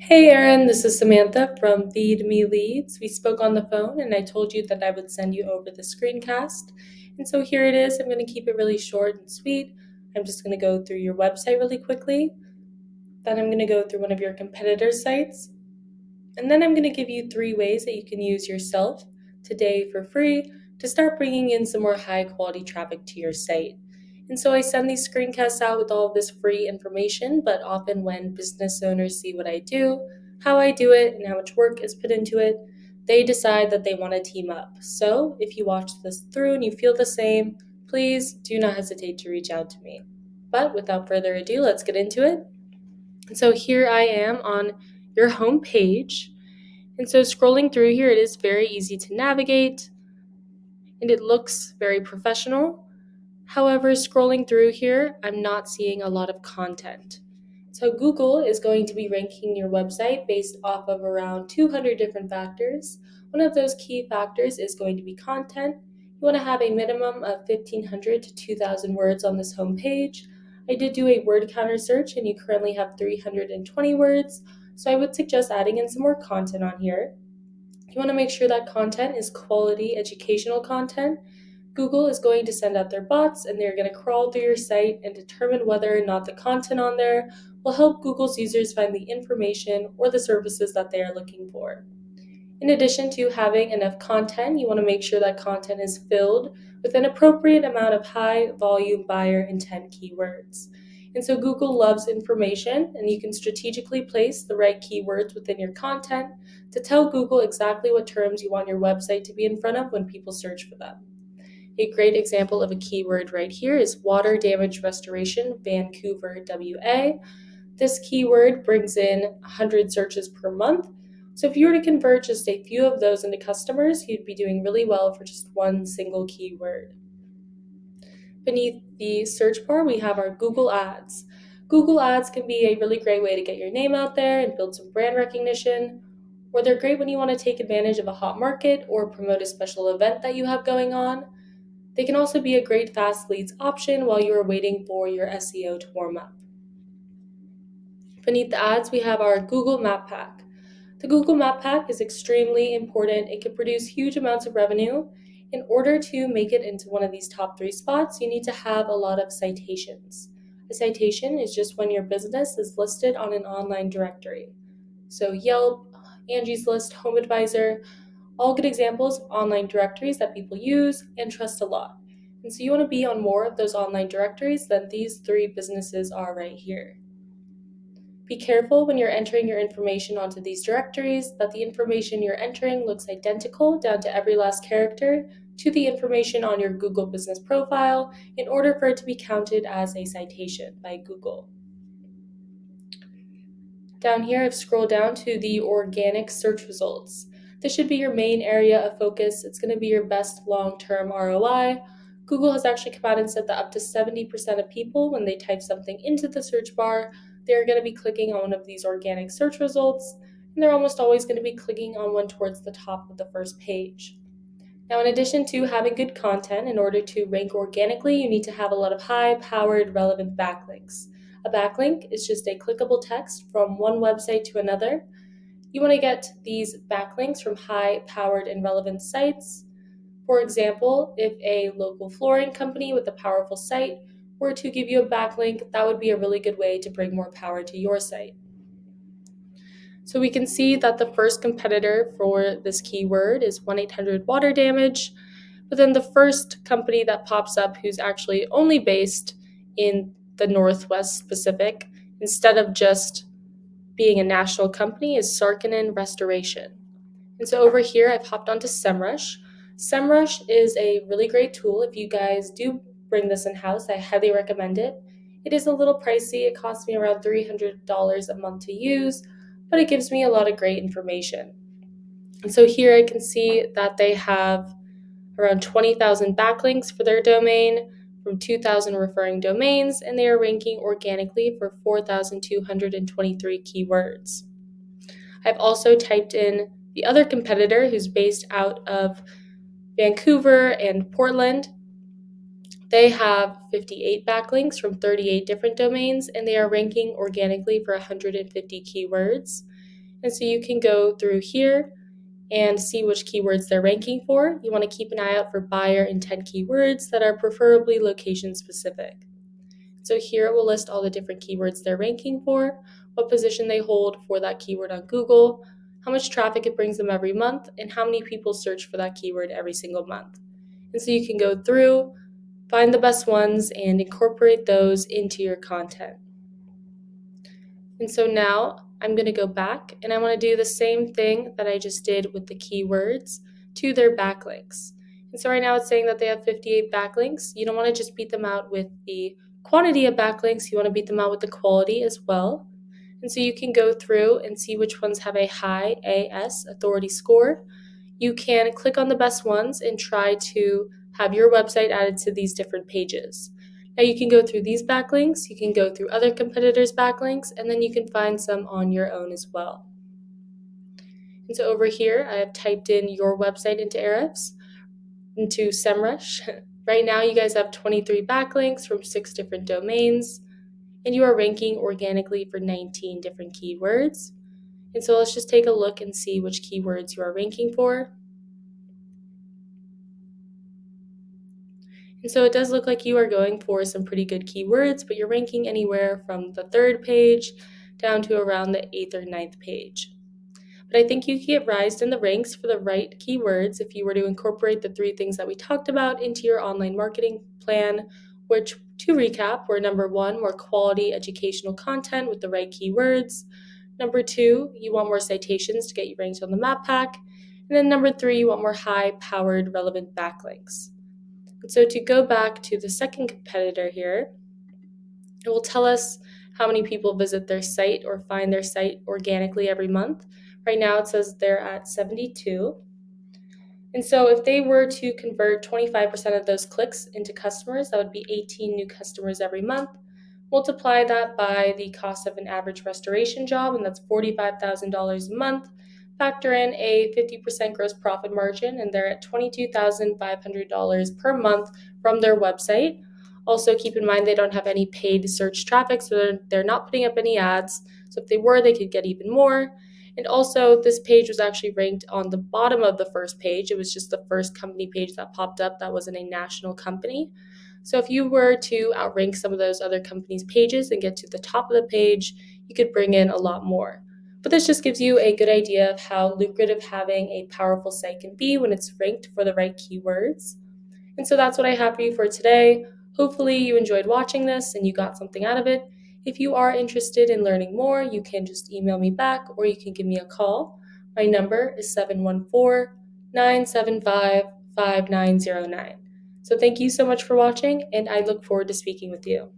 Hey Erin, this is Samantha from Feed Me Leads. We spoke on the phone and I told you that I would send you over the screencast. And so here it is. I'm going to keep it really short and sweet. I'm just going to go through your website really quickly. Then I'm going to go through one of your competitors' sites. And then I'm going to give you 3 ways that you can use yourself today for free to start bringing in some more high quality traffic to your site. And so I send these screencasts out with all of this free information, but often when business owners see what I do, how I do it, and how much work is put into it, they decide that they want to team up. So if you watch this through and you feel the same, please do not hesitate to reach out to me. But without further ado, let's get into it. And so here I am on your home page. And so scrolling through here, it is very easy to navigate and it looks very professional. However, scrolling through here, I'm not seeing a lot of content. So Google is going to be ranking your website based off of around 200 different factors. One of those key factors is going to be content. You want to have a minimum of 1,500 to 2,000 words on this home page. I did do a word counter search and you currently have 320 words, so I would suggest adding in some more content on here. You want to make sure that content is quality educational content. Google is going to send out their bots and they're going to crawl through your site and determine whether or not the content on there will help Google's users find the information or the services that they are looking for. In addition to having enough content, you want to make sure that content is filled with an appropriate amount of high volume buyer intent keywords. And so Google loves information, and you can strategically place the right keywords within your content to tell Google exactly what terms you want your website to be in front of when people search for them. A great example of a keyword right here is water damage restoration, Vancouver, WA. This keyword brings in 100 searches per month. So if you were to convert just a few of those into customers, you'd be doing really well for just one single keyword. Beneath the search bar, we have our Google Ads. Google Ads can be a really great way to get your name out there and build some brand recognition, or they're great when you want to take advantage of a hot market or promote a special event that you have going on. They can also be a great fast leads option while you are waiting for your SEO to warm up. Beneath the ads, we have our Google Map Pack. The Google Map Pack is extremely important. It can produce huge amounts of revenue. In order to make it into one of these top 3 spots, you need to have a lot of citations. A citation is just when your business is listed on an online directory. So Yelp, Angie's List, Home Advisor, all good examples of online directories that people use and trust a lot. And so you want to be on more of those online directories than these 3 businesses are right here. Be careful when you're entering your information onto these directories that the information you're entering looks identical down to every last character to the information on your Google business profile in order for it to be counted as a citation by Google. Down here, I've scrolled down to the organic search results. This should be your main area of focus. It's going to be your best long-term ROI. Google has actually come out and said that up to 70% of people, when they type something into the search bar, they're going to be clicking on one of these organic search results, and they're almost always going to be clicking on one towards the top of the first page. Now, in addition to having good content, in order to rank organically, you need to have a lot of high-powered, relevant backlinks. A backlink is just a clickable text from one website to another. You want to get these backlinks from high-powered and relevant sites. For example, if a local flooring company with a powerful site were to give you a backlink, that would be a really good way to bring more power to your site. So we can see that the first competitor for this keyword is 1-800-water damage, but then the first company that pops up who's actually only based in the Northwest Pacific, instead of just being a national company, is Sarkinen Restoration. And so over here, I've hopped onto SEMrush. SEMrush is a really great tool. If you guys do bring this in-house, I highly recommend it. It is a little pricey. It costs me around $300 a month to use, but it gives me a lot of great information. And so here I can see that they have around 20,000 backlinks for their domain from 2,000 referring domains, and they are ranking organically for 4,223 keywords. I've also typed in the other competitor who's based out of Vancouver and Portland. They have 58 backlinks from 38 different domains, and they are ranking organically for 150 keywords. And so you can go through here and see which keywords they're ranking for. You want to keep an eye out for buyer intent keywords that are preferably location specific. So here it will list all the different keywords they're ranking for, what position they hold for that keyword on Google, how much traffic it brings them every month, and how many people search for that keyword every single month. And so you can go through, find the best ones, and incorporate those into your content. And so now I'm going to go back and I want to do the same thing that I just did with the keywords to their backlinks. And so right now it's saying that they have 58 backlinks. You don't want to just beat them out with the quantity of backlinks, you want to beat them out with the quality as well. And so you can go through and see which ones have a high AS authority score. You can click on the best ones and try to have your website added to these different pages. Now you can go through these backlinks, you can go through other competitors' backlinks, and then you can find some on your own as well. And so over here, I have typed in your website into Ahrefs, into SEMrush. Right now, you guys have 23 backlinks from 6 different domains, and you are ranking organically for 19 different keywords. And so let's just take a look and see which keywords you are ranking for. And so it does look like you are going for some pretty good keywords, but you're ranking anywhere from the 3rd page down to around the 8th or 9th page. But I think you can get raised in the ranks for the right keywords if you were to incorporate the 3 things that we talked about into your online marketing plan, which, to recap, were number 1, more quality educational content with the right keywords. Number 2, you want more citations to get you ranked on the map pack. And then number 3, you want more high-powered relevant backlinks. And so to go back to the second competitor here, it will tell us how many people visit their site or find their site organically every month. Right now it says they're at 72. And so if they were to convert 25% of those clicks into customers, that would be 18 new customers every month. Multiply that by the cost of an average restoration job, and that's $45,000 a month. Factor in a 50% gross profit margin, and they're at $22,500 per month from their website. Also, keep in mind they don't have any paid search traffic, so they're not putting up any ads. So if they were, they could get even more. And also, this page was actually ranked on the bottom of the first page. It was just the first company page that popped up that wasn't a national company. So if you were to outrank some of those other companies' pages and get to the top of the page, you could bring in a lot more. But this just gives you a good idea of how lucrative having a powerful site can be when it's ranked for the right keywords. And so that's what I have for you for today. Hopefully you enjoyed watching this and you got something out of it. If you are interested in learning more, you can just email me back or you can give me a call. My number is 714-975-5909. So thank you so much for watching, and I look forward to speaking with you.